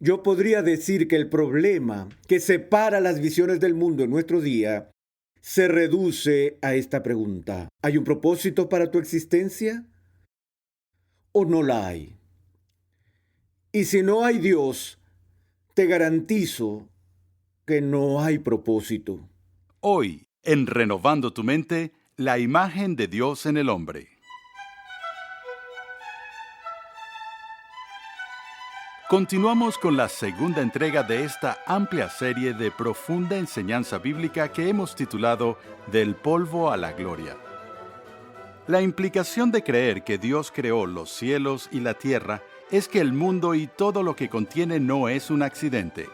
Yo podría decir que el problema que separa las visiones del mundo en nuestro día se reduce a esta pregunta. ¿Hay un propósito para tu existencia o no la hay? Y si no hay Dios, te garantizo que no hay propósito. Hoy, en Renovando tu Mente, la imagen de Dios en el hombre. Continuamos con la segunda entrega de esta amplia serie de profunda enseñanza bíblica que hemos titulado Del polvo a la gloria. La implicación de creer que Dios creó los cielos y la tierra es que el mundo y todo lo que contiene no es un accidente.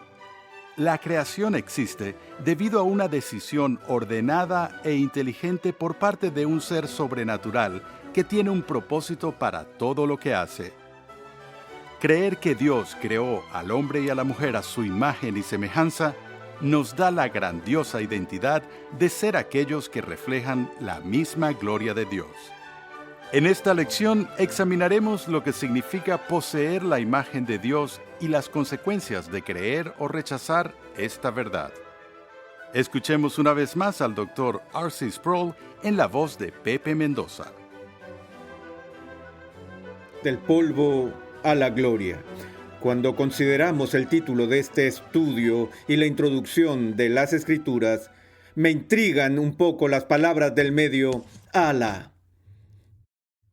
La creación existe debido a una decisión ordenada e inteligente por parte de un ser sobrenatural que tiene un propósito para todo lo que hace. Creer que Dios creó al hombre y a la mujer a su imagen y semejanza nos da la grandiosa identidad de ser aquellos que reflejan la misma gloria de Dios. En esta lección examinaremos lo que significa poseer la imagen de Dios y las consecuencias de creer o rechazar esta verdad. Escuchemos una vez más al Dr. R.C. Sproul en la voz de Pepe Mendoza. Del polvo a la gloria. Cuando consideramos el título de este estudio y la introducción de las Escrituras, me intrigan un poco las palabras del medio ala.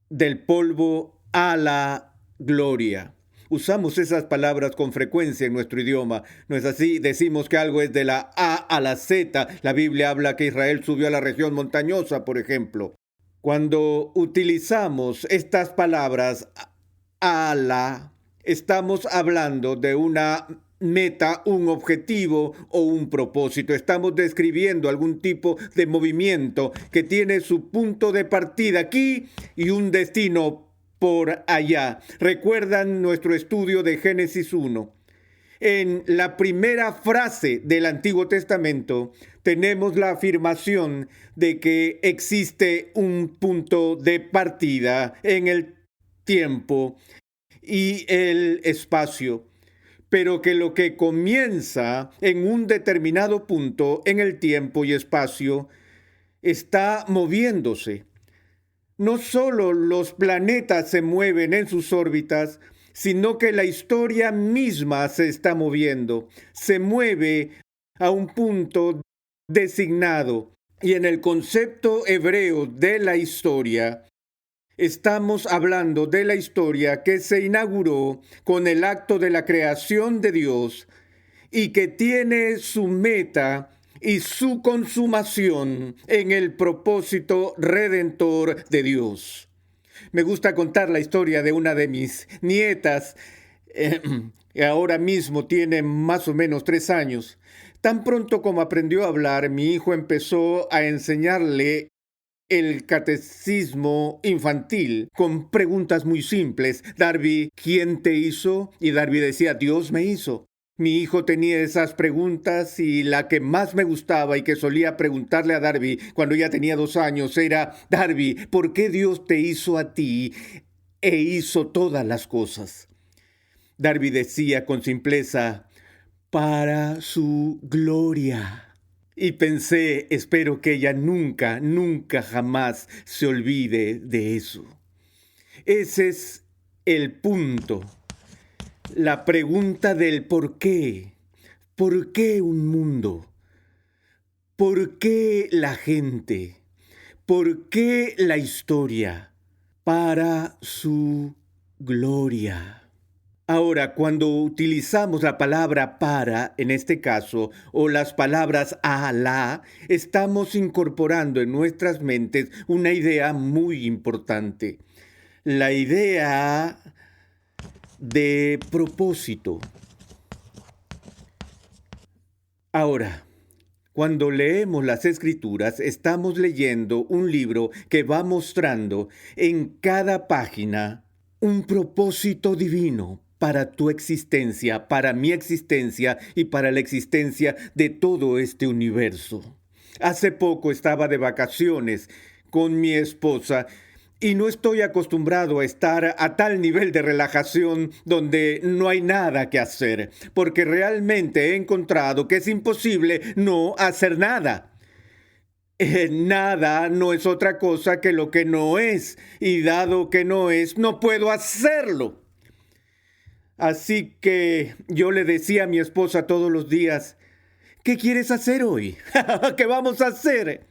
Del polvo a la gloria. Usamos esas palabras con frecuencia en nuestro idioma. ¿No es así? Decimos que algo es de la A a la Z. La Biblia habla que Israel subió a la región montañosa, por ejemplo. Cuando utilizamos estas palabras ala, estamos hablando de una meta, un objetivo o un propósito. Estamos describiendo algún tipo de movimiento que tiene su punto de partida aquí y un destino por allá. ¿Recuerdan nuestro estudio de Génesis 1? En la primera frase del Antiguo Testamento tenemos la afirmación de que existe un punto de partida en el tiempo y el espacio, pero que lo que comienza en un determinado punto en el tiempo y espacio está moviéndose. No solo los planetas se mueven en sus órbitas, sino que la historia misma se está moviendo, se mueve a un punto designado. Y en el concepto hebreo de la historia, estamos hablando de la historia que se inauguró con el acto de la creación de Dios y que tiene su meta y su consumación en el propósito redentor de Dios. Me gusta contar la historia de una de mis nietas, ahora mismo tiene más o menos 3 años. Tan pronto como aprendió a hablar, mi hijo empezó a enseñarle el catecismo infantil con preguntas muy simples. Darby, ¿quién te hizo? Y Darby decía, Dios me hizo. Mi hijo tenía esas preguntas y la que más me gustaba y que solía preguntarle a Darby cuando ya tenía 2 años era, Darby, ¿por qué Dios te hizo a ti e hizo todas las cosas? Darby decía con simpleza, para su gloria. Y pensé, espero que ella nunca, nunca jamás se olvide de eso. Ese es el punto. La pregunta del por qué. ¿Por qué un mundo? ¿Por qué la gente? ¿Por qué la historia? Para su gloria. Ahora, cuando utilizamos la palabra para, en este caso, o las palabras ala, estamos incorporando en nuestras mentes una idea muy importante. La idea de propósito. Ahora, cuando leemos las Escrituras, estamos leyendo un libro que va mostrando en cada página un propósito divino para tu existencia, para mi existencia y para la existencia de todo este universo. Hace poco estaba de vacaciones con mi esposa Y no estoy acostumbrado a estar a tal nivel de relajación donde no hay nada que hacer, porque realmente he encontrado que es imposible no hacer nada. Nada no es otra cosa que lo que no es, y dado que no es, no puedo hacerlo. Así que yo le decía a mi esposa todos los días, ¿qué quieres hacer hoy? ¿Qué vamos a hacer?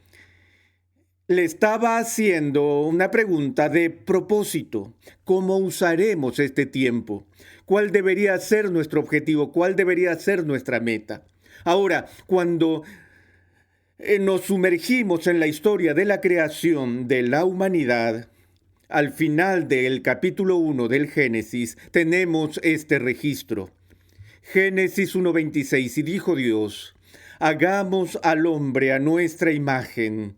Le estaba haciendo una pregunta de propósito. ¿Cómo usaremos este tiempo? ¿Cuál debería ser nuestro objetivo? ¿Cuál debería ser nuestra meta? Ahora, cuando nos sumergimos en la historia de la creación de la humanidad, al final del capítulo 1 del Génesis, tenemos este registro. Génesis 1:26, y dijo Dios, hagamos al hombre a nuestra imagen,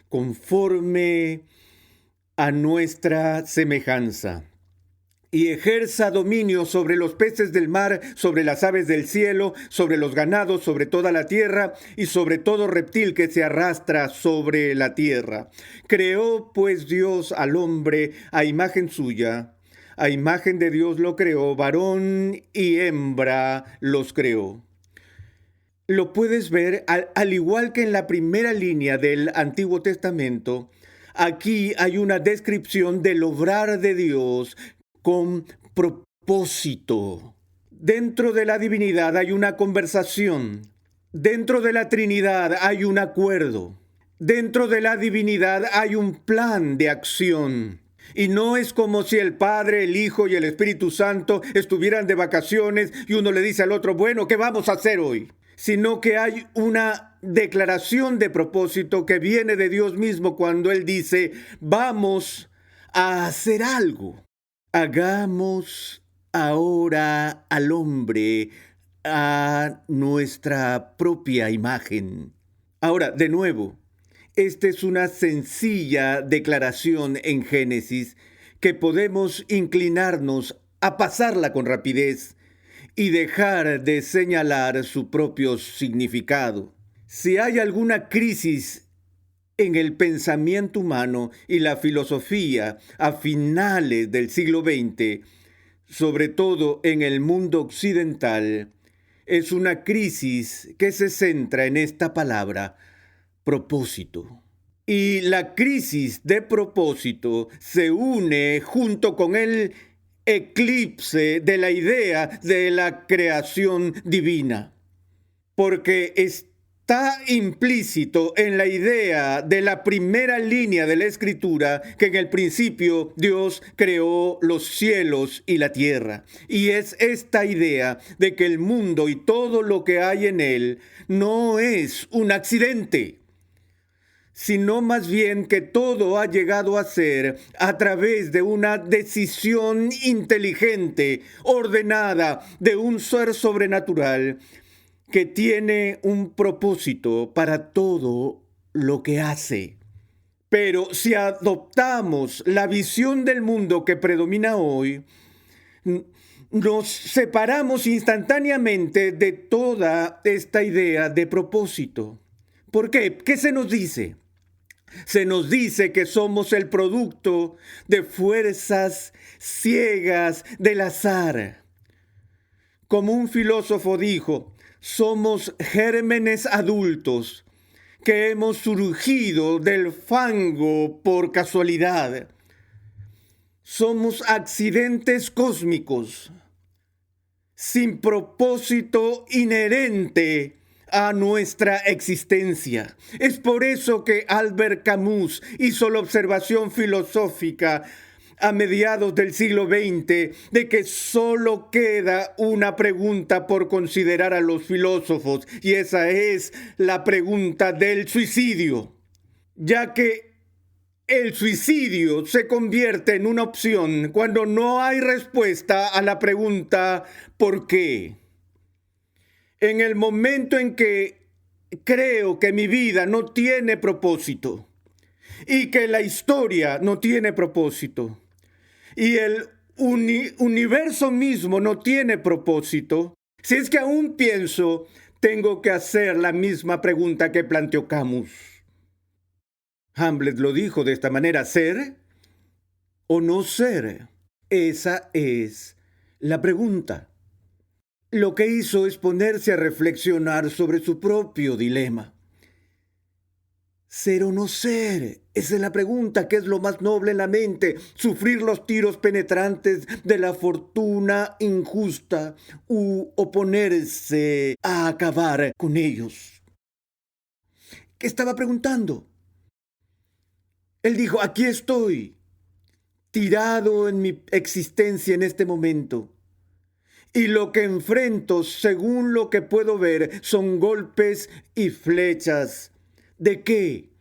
conforme a nuestra semejanza, y ejerza dominio sobre los peces del mar, sobre las aves del cielo, sobre los ganados, sobre toda la tierra, y sobre todo reptil que se arrastra sobre la tierra. Creó pues Dios al hombre a imagen suya, a imagen de Dios lo creó, varón y hembra los creó. Lo puedes ver, al igual que en la primera línea del Antiguo Testamento, aquí hay una descripción del obrar de Dios con propósito. Dentro de la divinidad hay una conversación. Dentro de la Trinidad hay un acuerdo. Dentro de la divinidad hay un plan de acción. Y no es como si el Padre, el Hijo y el Espíritu Santo estuvieran de vacaciones y uno le dice al otro, bueno, ¿qué vamos a hacer hoy? Sino que hay una declaración de propósito que viene de Dios mismo cuando Él dice, vamos a hacer algo. Hagamos ahora al hombre a nuestra propia imagen. Ahora, de nuevo, esta es una sencilla declaración en Génesis que podemos inclinarnos a pasarla con rapidez y dejar de señalar su propio significado. Si hay alguna crisis en el pensamiento humano y la filosofía a finales del siglo XX, sobre todo en el mundo occidental, es una crisis que se centra en esta palabra, propósito. Y la crisis de propósito se une junto con el eclipse de la idea de la creación divina, porque está implícito en la idea de la primera línea de la Escritura que en el principio Dios creó los cielos y la tierra. Y es esta idea de que el mundo y todo lo que hay en él no es un accidente, sino más bien que todo ha llegado a ser a través de una decisión inteligente, ordenada, de un ser sobrenatural que tiene un propósito para todo lo que hace. Pero si adoptamos la visión del mundo que predomina hoy, nos separamos instantáneamente de toda esta idea de propósito. ¿Por qué? ¿Qué se nos dice? Se nos dice que somos el producto de fuerzas ciegas del azar. Como un filósofo dijo, somos gérmenes adultos que hemos surgido del fango por casualidad. Somos accidentes cósmicos, sin propósito inherente a nuestra existencia. Es por eso que Albert Camus hizo la observación filosófica a mediados del siglo XX de que solo queda una pregunta por considerar a los filósofos, y esa es la pregunta del suicidio, ya que el suicidio se convierte en una opción cuando no hay respuesta a la pregunta ¿por qué? En el momento en que creo que mi vida no tiene propósito y que la historia no tiene propósito y el universo mismo no tiene propósito, si es que aún pienso, tengo que hacer la misma pregunta que planteó Camus. Hamlet lo dijo de esta manera, ser o no ser? Esa es la pregunta. Lo que hizo es ponerse a reflexionar sobre su propio dilema. ¿Ser o no ser? Esa es la pregunta. ¿Qué es lo más noble en la mente? ¿Sufrir los tiros penetrantes de la fortuna injusta u oponerse a acabar con ellos? ¿Qué estaba preguntando? Él dijo, aquí estoy, tirado en mi existencia en este momento. Y lo que enfrento, según lo que puedo ver, son golpes y flechas. ¿De qué?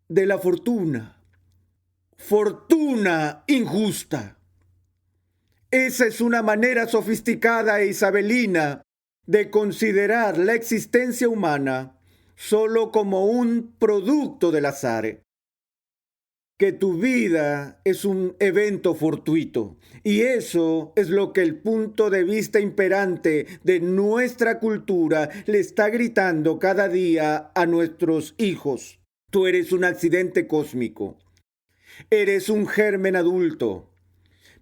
De la fortuna. Fortuna injusta. Esa es una manera sofisticada e isabelina de considerar la existencia humana solo como un producto del azar. Que tu vida es un evento fortuito. Y eso es lo que el punto de vista imperante de nuestra cultura le está gritando cada día a nuestros hijos. Tú eres un accidente cósmico. Eres un germen adulto.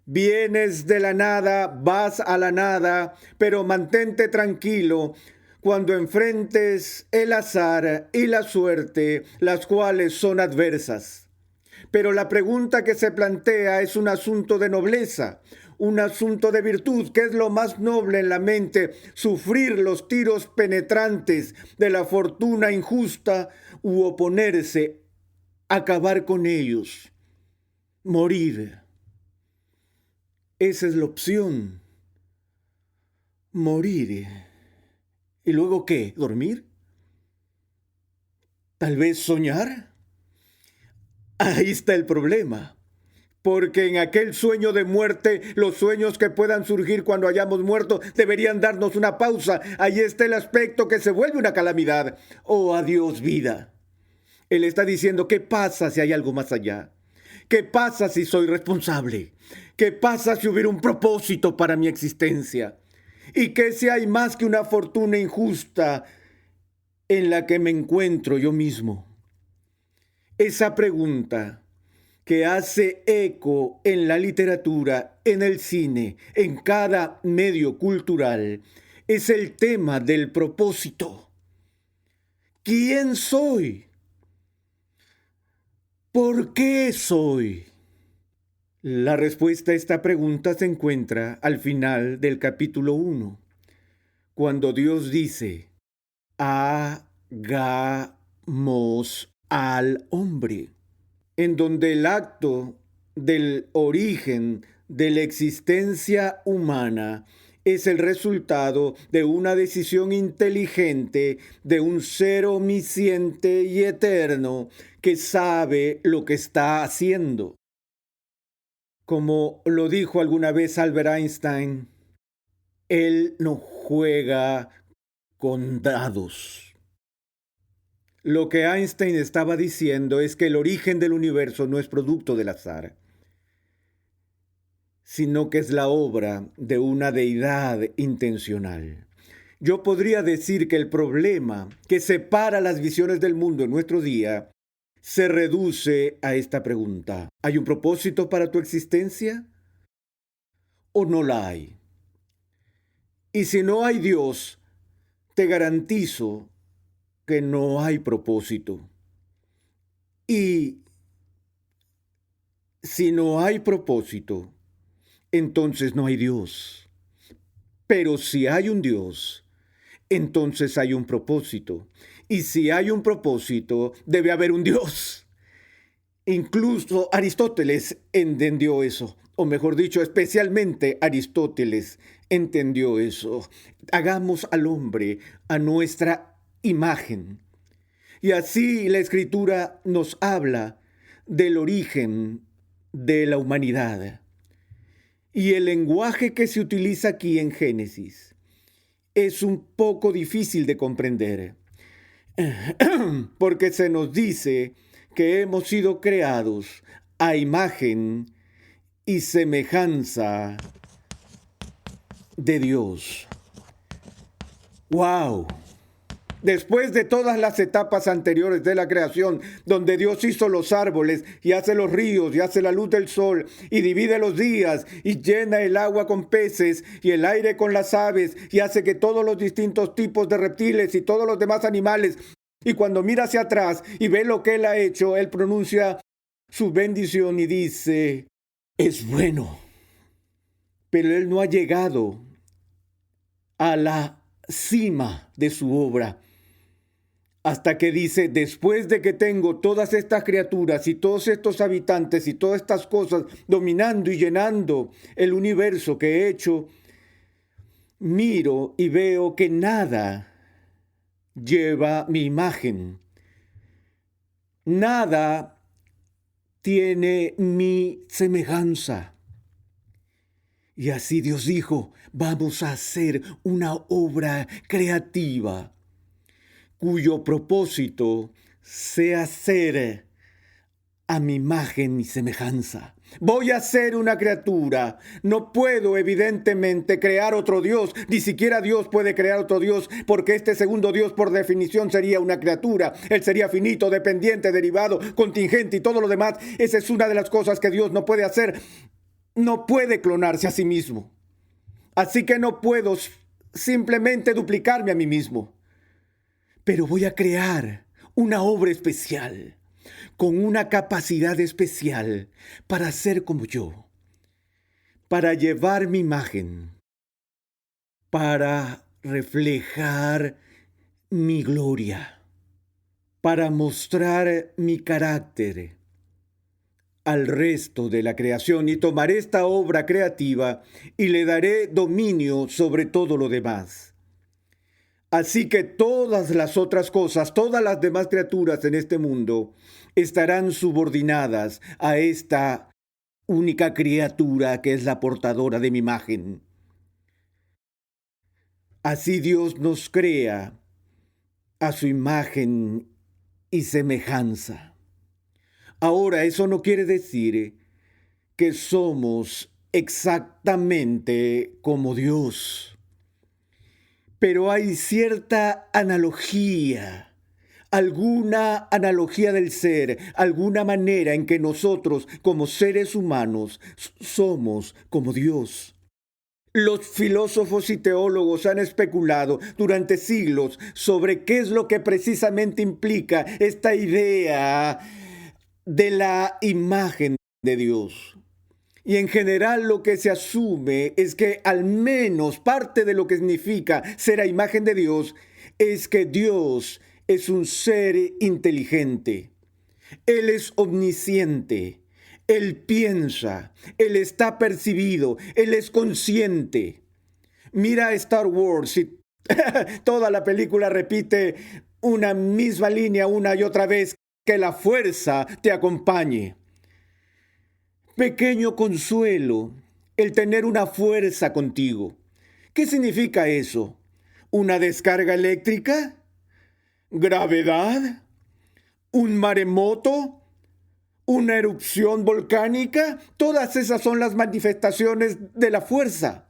Vienes de la nada, vas a la nada, pero mantente tranquilo cuando enfrentes el azar y la suerte, las cuales son adversas. Pero la pregunta que se plantea es un asunto de nobleza, un asunto de virtud. ¿Qué es lo más noble en la mente? ¿Sufrir los tiros penetrantes de la fortuna injusta u oponerse, acabar con ellos, morir? Esa es la opción. Morir. ¿Y luego qué? ¿Dormir? ¿Tal vez soñar? Ahí está el problema. Porque en aquel sueño de muerte, los sueños que puedan surgir cuando hayamos muerto deberían darnos una pausa. Ahí está el aspecto que se vuelve una calamidad. Oh, adiós vida. Él está diciendo, ¿qué pasa si hay algo más allá? ¿Qué pasa si soy responsable? ¿Qué pasa si hubiera un propósito para mi existencia? ¿Y qué si hay más que una fortuna injusta en la que me encuentro yo mismo? Esa pregunta que hace eco en la literatura, en el cine, en cada medio cultural, es el tema del propósito. ¿Quién soy? ¿Por qué soy? La respuesta a esta pregunta se encuentra al final del capítulo 1, cuando Dios dice, hagamos al hombre, en donde el acto del origen de la existencia humana es el resultado de una decisión inteligente de un ser omnisciente y eterno que sabe lo que está haciendo. Como lo dijo alguna vez Albert Einstein, él no juega con dados. Lo que Einstein estaba diciendo es que el origen del universo no es producto del azar, sino que es la obra de una deidad intencional. Yo podría decir que el problema que separa las visiones del mundo en nuestro día se reduce a esta pregunta. ¿Hay un propósito para tu existencia o no la hay? Y si no hay Dios, te garantizo que no hay propósito. Y si no hay propósito, entonces no hay Dios. Pero si hay un Dios, entonces hay un propósito. Y si hay un propósito, debe haber un Dios. Incluso Aristóteles entendió eso, o mejor dicho, especialmente Aristóteles entendió eso. Hagamos al hombre a nuestra imagen. Y así la Escritura nos habla del origen de la humanidad. Y el lenguaje que se utiliza aquí en Génesis es un poco difícil de comprender, porque se nos dice que hemos sido creados a imagen y semejanza de Dios. ¡Wow! Después de todas las etapas anteriores de la creación, donde Dios hizo los árboles y hace los ríos y hace la luz del sol y divide los días y llena el agua con peces y el aire con las aves y hace que todos los distintos tipos de reptiles y todos los demás animales, y cuando mira hacia atrás y ve lo que Él ha hecho, Él pronuncia su bendición y dice, es bueno. Pero Él no ha llegado a la cima de su obra hasta que dice, después de que tengo todas estas criaturas y todos estos habitantes y todas estas cosas dominando y llenando el universo que he hecho, miro y veo que nada lleva mi imagen. Nada tiene mi semejanza. Y así Dios dijo, vamos a hacer una obra creativa cuyo propósito sea ser a mi imagen y semejanza. Voy a ser una criatura. No puedo, evidentemente, crear otro Dios. Ni siquiera Dios puede crear otro Dios, porque este segundo Dios, por definición, sería una criatura. Él sería finito, dependiente, derivado, contingente y todo lo demás. Esa es una de las cosas que Dios no puede hacer. No puede clonarse a sí mismo. Así que no puedo simplemente duplicarme a mí mismo. Pero voy a crear una obra especial, con una capacidad especial para ser como yo, para llevar mi imagen, para reflejar mi gloria, para mostrar mi carácter al resto de la creación, y tomaré esta obra creativa y le daré dominio sobre todo lo demás. Así que todas las otras cosas, todas las demás criaturas en este mundo estarán subordinadas a esta única criatura que es la portadora de mi imagen. Así Dios nos crea a su imagen y semejanza. Ahora, eso no quiere decir que somos exactamente como Dios. Pero hay cierta analogía, alguna analogía del ser, alguna manera en que nosotros, como seres humanos, somos como Dios. Los filósofos y teólogos han especulado durante siglos sobre qué es lo que precisamente implica esta idea de la imagen de Dios. Y en general lo que se asume es que al menos parte de lo que significa ser a imagen de Dios es que Dios es un ser inteligente. Él es omnisciente. Él piensa. Él está percibido. Él es consciente. Mira Star Wars y toda la película repite una misma línea una y otra vez: que la fuerza te acompañe. Pequeño consuelo, el tener una fuerza contigo. ¿Qué significa eso? ¿Una descarga eléctrica? ¿Gravedad? ¿Un maremoto? ¿Una erupción volcánica? Todas esas son las manifestaciones de la fuerza.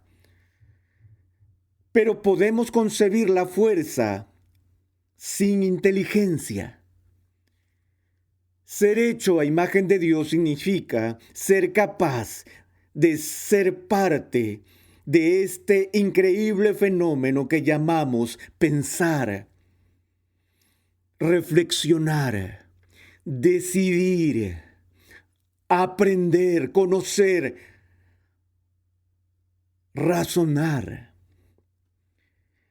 Pero podemos concebir la fuerza sin inteligencia. Ser hecho a imagen de Dios significa ser capaz de ser parte de este increíble fenómeno que llamamos pensar, reflexionar, decidir, aprender, conocer, razonar.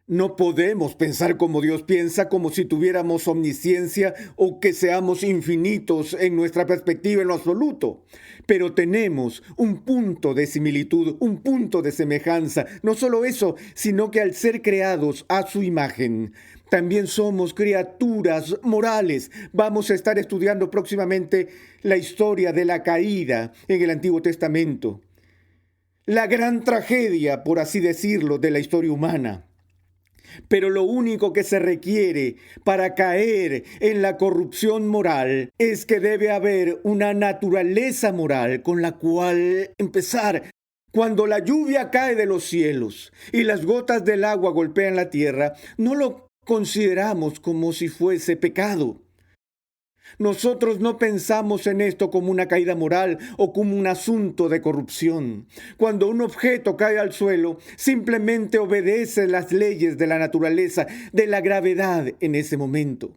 No podemos pensar como Dios piensa, como si tuviéramos omnisciencia o que seamos infinitos en nuestra perspectiva en lo absoluto. Pero tenemos un punto de similitud, un punto de semejanza. No solo eso, sino que al ser creados a su imagen, también somos criaturas morales. Vamos a estar estudiando próximamente la historia de la caída en el Antiguo Testamento. La gran tragedia, por así decirlo, de la historia humana. Pero lo único que se requiere para caer en la corrupción moral es que debe haber una naturaleza moral con la cual empezar. Cuando la lluvia cae de los cielos y las gotas del agua golpean la tierra, no lo consideramos como si fuese pecado. Nosotros no pensamos en esto como una caída moral o como un asunto de corrupción. Cuando un objeto cae al suelo, simplemente obedece las leyes de la naturaleza, de la gravedad en ese momento.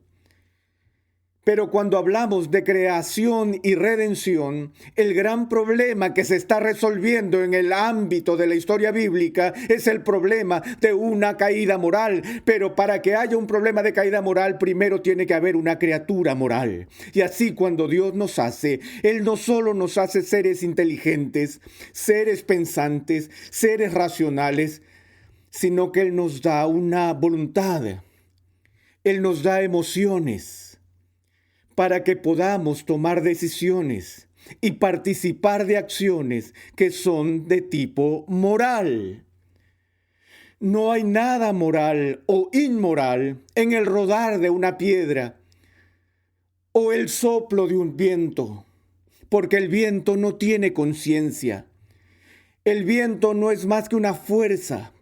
Pero cuando hablamos de creación y redención, el gran problema que se está resolviendo en el ámbito de la historia bíblica es el problema de una caída moral. Pero para que haya un problema de caída moral, primero tiene que haber una criatura moral. Y así cuando Dios nos hace, Él no solo nos hace seres inteligentes, seres pensantes, seres racionales, sino que Él nos da una voluntad. Él nos da emociones, para que podamos tomar decisiones y participar de acciones que son de tipo moral. No hay nada moral o inmoral en el rodar de una piedra o el soplo de un viento, porque el viento no tiene conciencia. El viento no es más que una fuerza.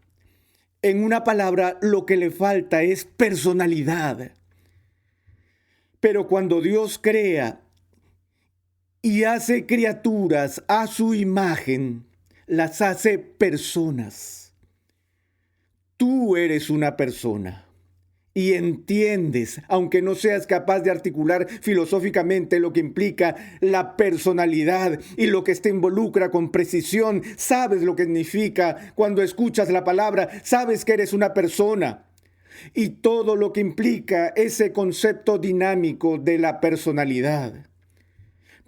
En una palabra, lo que le falta es personalidad. Pero cuando Dios crea y hace criaturas a su imagen, las hace personas. Tú eres una persona y entiendes, aunque no seas capaz de articular filosóficamente lo que implica la personalidad y lo que involucra con precisión. Sabes lo que significa cuando escuchas la palabra, sabes que eres una persona. Y todo lo que implica ese concepto dinámico de la personalidad.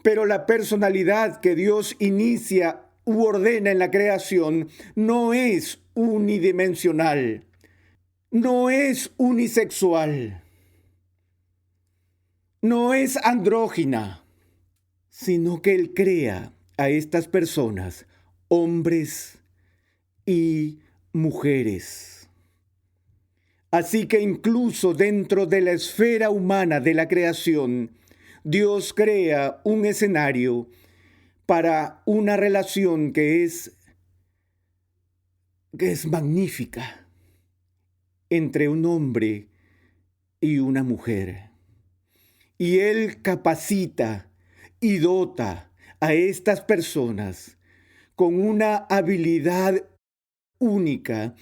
Pero la personalidad que Dios inicia u ordena en la creación no es unidimensional, no es unisexual, no es andrógina, sino que Él crea a estas personas, hombres y mujeres. Así que incluso dentro de la esfera humana de la creación, Dios crea un escenario para una relación que es magnífica entre un hombre y una mujer. Y Él capacita y dota a estas personas con una habilidad única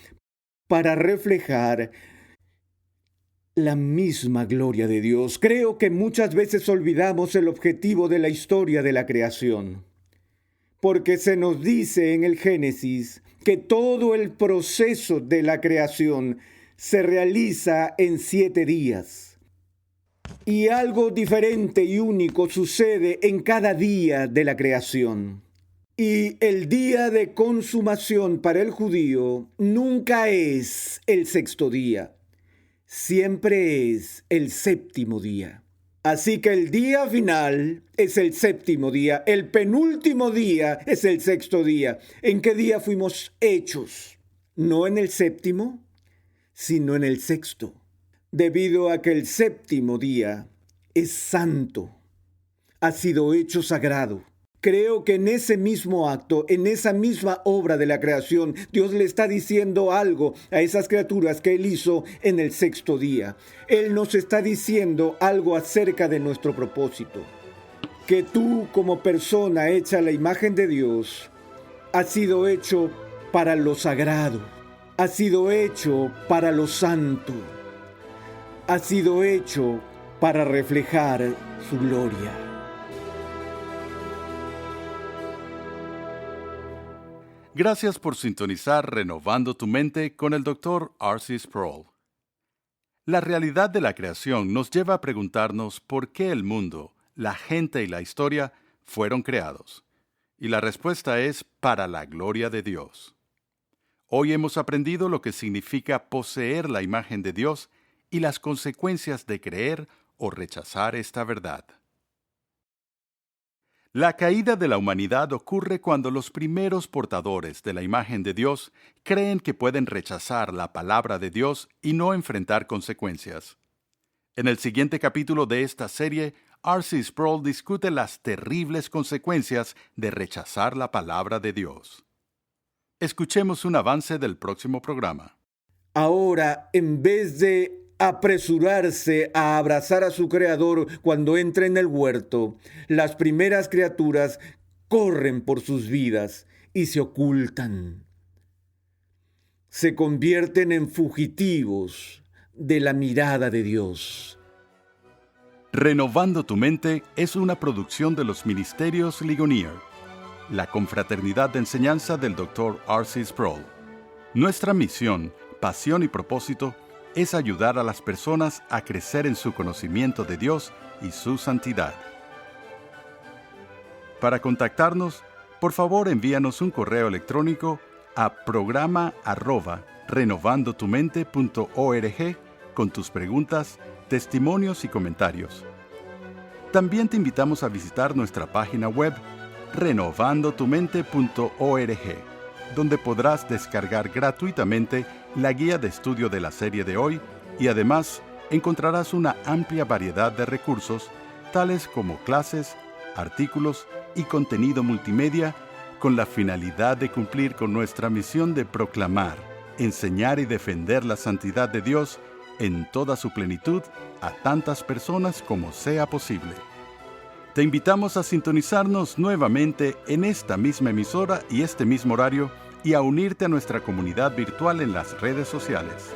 para reflejar la misma gloria de Dios. Creo que muchas veces olvidamos el objetivo de la historia de la creación, porque se nos dice en el Génesis que todo el proceso de la creación se realiza en 7 días. Y algo diferente y único sucede en cada día de la creación. Y el día de consumación para el judío nunca es el 6º día. Siempre es el 7º día. Así que el día final es el 7º día. El penúltimo día es el 6º día. ¿En qué día fuimos hechos? No en el 7º, sino en el 6º. Debido a que el 7º día es santo. Ha sido hecho sagrado. Creo que en ese mismo acto, en esa misma obra de la creación, Dios le está diciendo algo a esas criaturas que Él hizo en el 6º día. Él nos está diciendo algo acerca de nuestro propósito. Que tú, como persona hecha a la imagen de Dios, has sido hecho para lo sagrado, has sido hecho para lo santo, has sido hecho para reflejar su gloria. Gracias por sintonizar Renovando tu Mente con el Dr. R.C. Sproul. La realidad de la creación nos lleva a preguntarnos por qué el mundo, la gente y la historia fueron creados. Y la respuesta es para la gloria de Dios. Hoy hemos aprendido lo que significa poseer la imagen de Dios y las consecuencias de creer o rechazar esta verdad. La caída de la humanidad ocurre cuando los primeros portadores de la imagen de Dios creen que pueden rechazar la palabra de Dios y no enfrentar consecuencias. En el siguiente capítulo de esta serie, R.C. Sproul discute las terribles consecuencias de rechazar la palabra de Dios. Escuchemos un avance del próximo programa. Ahora, en vez de apresurarse a abrazar a su Creador cuando entra en el huerto, las primeras criaturas corren por sus vidas y se ocultan. Se convierten en fugitivos de la mirada de Dios. Renovando tu mente es una producción de los Ministerios Ligonier, la confraternidad de enseñanza del Dr. R.C. Sproul. Nuestra misión, pasión y propósito es ayudar a las personas a crecer en su conocimiento de Dios y su santidad. Para contactarnos, por favor envíanos un correo electrónico a programa@renovandotumente.org con tus preguntas, testimonios y comentarios. También te invitamos a visitar nuestra página web renovandotumente.org, donde podrás descargar gratuitamente la guía de estudio de la serie de hoy y además encontrarás una amplia variedad de recursos, tales como clases, artículos y contenido multimedia, con la finalidad de cumplir con nuestra misión de proclamar, enseñar y defender la santidad de Dios en toda su plenitud a tantas personas como sea posible. Te invitamos a sintonizarnos nuevamente en esta misma emisora y este mismo horario y a unirte a nuestra comunidad virtual en las redes sociales.